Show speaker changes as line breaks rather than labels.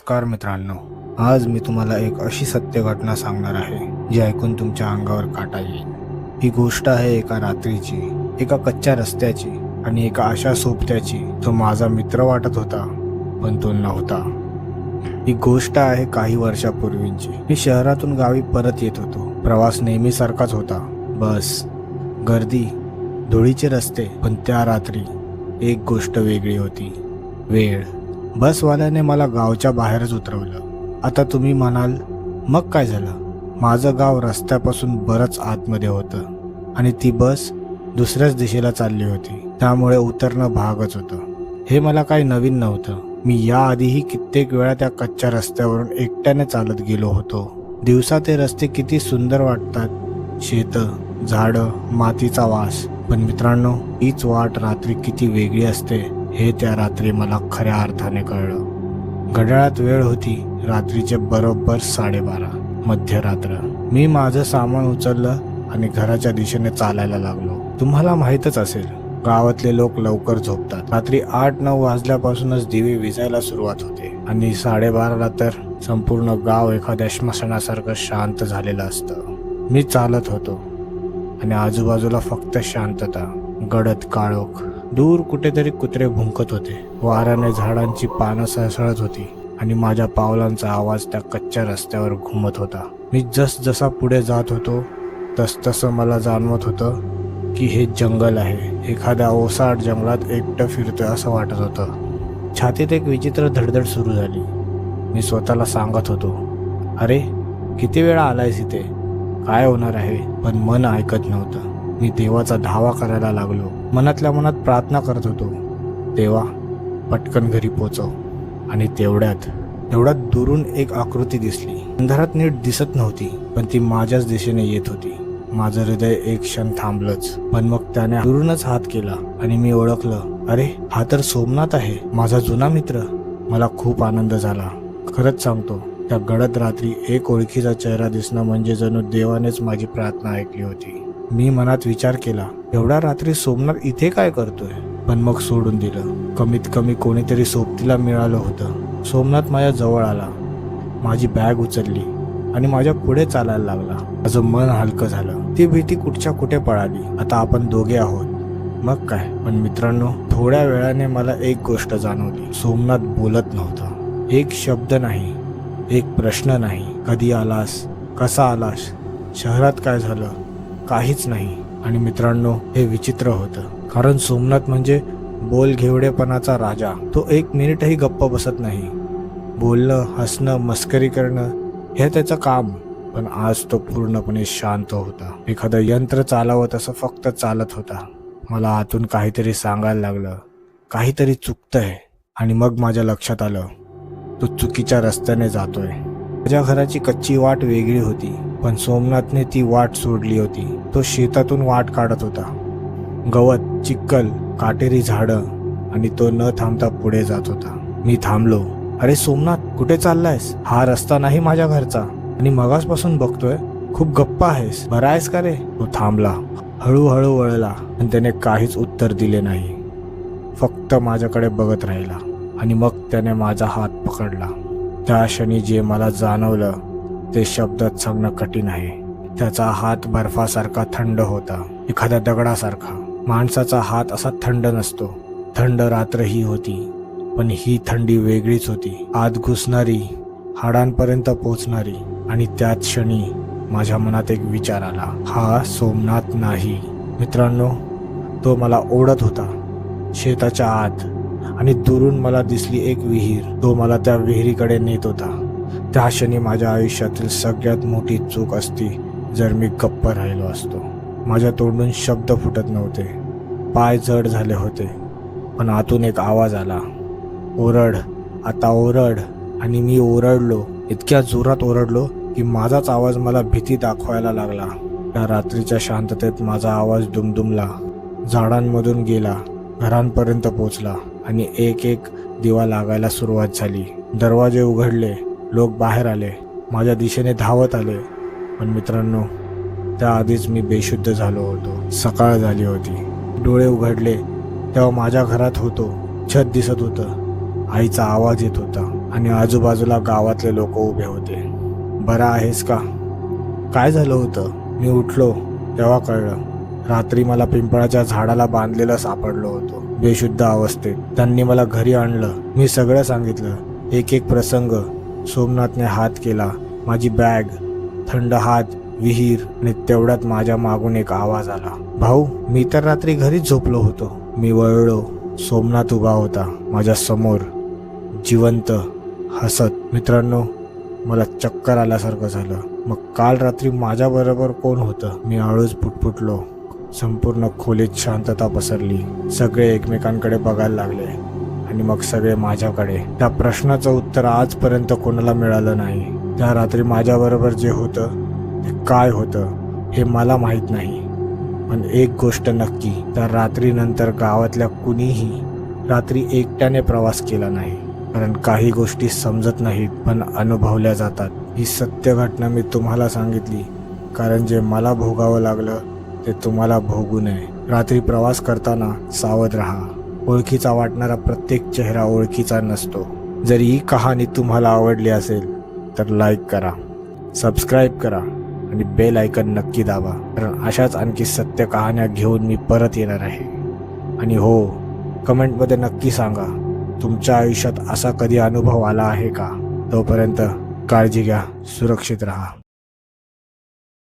नमस्कार मित्रांनो, आज मी तुम्हाला एक अशी सत्य घटना सांगणार आहे जी ऐकून तुमच्या अंगावर काटा येईल। ही गोष्ट आहे एका रात्रीची, एका कच्च्या रस्त्याची आणि एका अशा सोबत्याची जो माझा मित्र वाटत होता पण तो नव्हता। ही गोष्ट आहे काही वर्षापूर्वीची। मी शहरातून गावी परत येत होतो। प्रवास नेहमीसारखाच होता, बस, गर्दी, धुळीचे रस्ते। पण त्या रात्री एक गोष्ट वेगळी होती, वेळ। बसवाल्याने मला गावच्या बाहेरच उतरवलं। आता तुम्ही म्हणाल मग काय झालं? माझं गाव रस्त्यापासून बरंच आतमध्ये होतं आणि ती बस दुसऱ्याच दिशेला चालली होती, त्यामुळे उतरणं भागच होतं। हे मला काही नवीन नव्हतं। मी याआधीही कित्येक वेळा त्या कच्च्या रस्त्यावरून एकट्याने चालत गेलो होतो। दिवसा ते रस्ते किती सुंदर वाटतात, शेतं, झाडं, मातीचा वास। पण मित्रांनो, हीच वाट रात्री किती वेगळी असते हे त्या रात्री मला खऱ्या अर्थाने कळलं। घड्याळात वेळ होती रात्रीचे बरोबर 12:30, मध्यरात्र। मी माझं सामान उचललं आणि घराच्या दिशेने चालायला लागलो। तुम्हाला माहीतच असेल, गावातले लोक लवकर झोपतात। रात्री 8-9 वाजल्यापासूनच दिवे विजायला सुरुवात होते आणि 12:30ला तर संपूर्ण गाव एखाद्या स्मशानासारखं शांत झालेलं असतं। मी चालत होतो आणि आजूबाजूला फक्त शांतता, गडद काळोख। दूर कुठेतरी कुत्रे भुंकत होते, वाऱ्याने झाडांची पानं सळसळत होती आणि माझ्या पावलांचा आवाज त्या कच्च्या रस्त्यावर घुमत होता। मी जसा पुढे जात होतो तसं मला जाणवत होतं की हे जंगल आहे, एखाद्या ओसाड जंगलात एकटं फिरतोय असं वाटत होतं। छातीत एक विचित्र धडधड सुरू झाली। मी स्वतःला सांगत होतो, अरे किती वेळा आलायस इथे, काय होणार आहे? पण मन ऐकत नव्हतं। मी देवाचा धावा करायला लागलो, मनातल्या मनात प्रार्थना करत होतो, देवा पटकन घरी पोचव। आणि तेवढ्यात दुरून एक आकृती दिसली। अंधारात नीट दिसत नव्हती, पण ती माझ्याच दिशेने येत होती। माझं हृदय एक क्षण थांबलंच, पण मग त्याने दुरूनच हात केला आणि मी ओळखलं, अरे हा तर सोमनाथ आहे, माझा जुना मित्र। मला खूप आनंद झाला। खरंच सांगतो, त्या गडद रात्री एक ओळखीचा चेहरा दिसणं म्हणजे जणू देवानेच माझी प्रार्थना ऐकली होती। मी मनात विचार केला, एवढ्या रात्री सोमनाथ इथे काय करतोय? पण मग सोडून दिलं। कमीत कमी कोणीतरी सोबतीला मिळालं होतं। सोमनाथ माझ्या जवळ आला, माझी बॅग उचलली आणि माझ्या पुढे चालायला लागला। माझं मन हलकं झालं। ती भीती कुठच्या कुठे पळाली। आता आपण दोघे आहोत, मग काय? पण मित्रांनो, थोड्या वेळाने मला एक गोष्ट जाणवली, सोमनाथ बोलत नव्हता। एक शब्द नाही, एक प्रश्न नाही, कधी आलास, कसा आलास, शहरात काय झालं, काहीच नाही। आणि मित्रांनो, हे विचित्र होतं, कारण सोमनाथ म्हणजे बोलघेवडेपणाचा राजा। तो एक मिनिटही गप्प बसत नाही। बोलणं, हसणं, मस्करी करणं हे त्याचं काम। पण आज तो पूर्णपणे शांत होता, एखादं यंत्र चालवत असं फक्त चालत होता। मला आतून काहीतरी सांगायला लागलं, काहीतरी चुकतंय। आणि मग माझ्या लक्षात आलं, तो चुकीच्या रस्त्याने जातोय। माझ्या घराची कच्ची वाट वेगळी होती, पण सोमनाथने ती वाट सोडली होती। तो शेतातून वाट काढत होता, गवत, चिखल, काटेरी झाडं, आणि तो न थांबता पुढे जात होता। मी थांबलो। अरे सोमनाथ, कुठे चाललायस? हा रस्ता नाही माझ्या घरचा, आणि मगासपासून बघतोय खूप गप्प आहेस, बरा आहेस का रे? तो थांबला, हळूहळू वळला, आणि त्याने काहीच उत्तर दिले नाही, फक्त माझ्याकडे बघत राहिला। आणि मग त्याने माझा हात पकडला। त्या क्षणी जे मला जाणवलं ते शब्दात सांगणं कठीण आहे। त्याचा हात बर्फासारखा थंड होता, एखाद्या दगडासारखा। माणसाचा हात असा थंड नसतो। थंड रात्रही होती, पण ही थंडी वेगळीच होती, आत घुसणारी, हाडांपर्यंत पोचणारी। आणि त्याच क्षणी माझ्या मनात एक विचार आला, हा सोमनाथ नाही। मित्रांनो, तो मला ओढत होता शेताच्या आत, आणि दुरून मला दिसली एक विहीर। तो मला त्या विहिरीकडे नेत होता। त्या क्षणी माझ्या आयुष्यातील सगळ्यात मोठी चूक असती जर मी गप्प राहिलो असतो। माझ्या तोंडून शब्द फुटत नव्हते, पाय जड झाले होते, पण आतून एक आवाज आला, ओरड, आता ओरड। आणि मी ओरडलो, इतक्या जोरात ओरडलो की माझाच आवाज मला भीती दाखवायला लागला। त्या रात्रीच्या शांततेत माझा आवाज दुमदुमला, झाडांमधून गेला, घरांपर्यंत पोचला, आणि एक एक दिवा लागायला सुरुवात झाली। दरवाजे उघडले, लोक बाहेर आले, माझ्या दिशेने धावत आले। पण मित्रांनो, त्याआधीच मी बेशुद्ध झालो होतो। सकाळ झाली होती। डोळे उघडले तेव्हा माझ्या घरात होतो। छत दिसत होतं, आईचा आवाज येत होता आणि आजूबाजूला गावातले लोक उभे होते. बरा आहेस का? काय झालं होतं? मी उठलो तेव्हा कळलं. रात्री मला पिंपळाच्या झाडाला बांधलेलं सापडलो होतो, बेशुद्ध अवस्थेत. त्यांनी मला घरी आणलं. मी सगळं सांगितलं, एक एक प्रसंग. सोमनाथने हात केला, माझी बॅग, थंड हात, विहीर, आणि तेवढ्यात माझ्या मागून एक आवाज आला. भाऊ, मी तर रात्री घरीच झोपलो होतो. मी वळलो. सोमनाथ उभा होता माझ्या समोर, जिवंत, हसत. मित्रांनो, मला चक्कर आल्यासारखं झालं. मग काल रात्री माझ्याबरोबर कोण होतं? मी हळूच पुटपुटलो. संपूर्ण खोलीत शांतता पसरली. सगळे एकमेकांकडे बघायला लागले आणि मग सगळे माझ्याकडे. त्या प्रश्नाचं उत्तर आजपर्यंत कोणाला मिळालं नाही. त्या रात्री माझ्याबरोबर जे होतं ते काय होतं हे मला माहीत नाही. पण एक गोष्ट नक्की, त्या रात्रीनंतर गावातल्या कुणीही रात्री एकट्याने प्रवास केला नाही. कारण काही गोष्टी समजत नाहीत पण अनुभवल्या जातात. ही सत्य घटना मी तुम्हाला सांगितली कारण जे मला भोगावं लागलं ते तुम्हाला भोगू नये. रात्री प्रवास करताना सावध राहा. ओळखीचा वाटणारा प्रत्येक चेहरा ओळखीचा नसतो. जर ही कहाणी तुम्हाला आवडली असेल तर लाईक करा, सबस्क्राईब करा आणि बेल आयकन नक्की दाबा. कारण अशाच आणखी सत्य कहाण्या घेऊन मी परत येणार आहे. आणि हो, कमेंटमध्ये नक्की सांगा तुमच्या आयुष्यात असा कधी अनुभव आला आहे का? तोपर्यंत काळजी घ्या, सुरक्षित राहा.